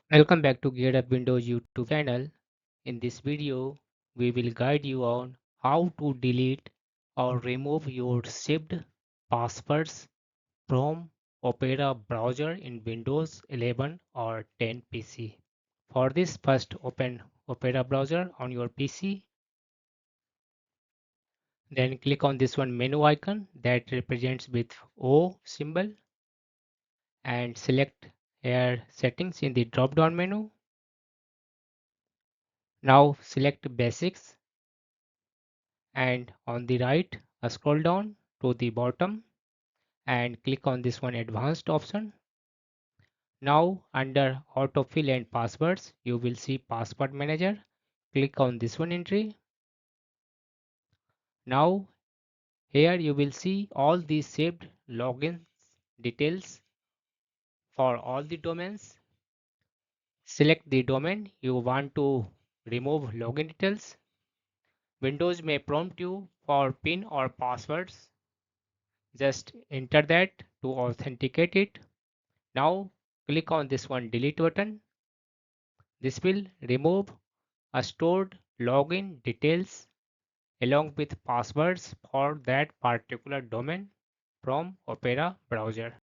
Welcome back to Geared Up Windows YouTube channel. In this video, we will guide you on how to delete or remove your saved passwords from Opera browser in Windows 11 or 10 PC. For this, first open Opera browser on your PC, then click on this one menu icon that represents with O symbol and select here settings in the drop down menu. Now select basics and on the right scroll down to the bottom and click on this one advanced option. Now under autofill and passwords you will see password manager. Click on this one entry. Now here you will see all the saved login details for all the domains. Select the domain you want to remove login details. Windows may prompt you for PIN or passwords. Just enter that to authenticate it. Now click on this one delete button. This will remove a stored login details along with passwords for that particular domain from Opera browser.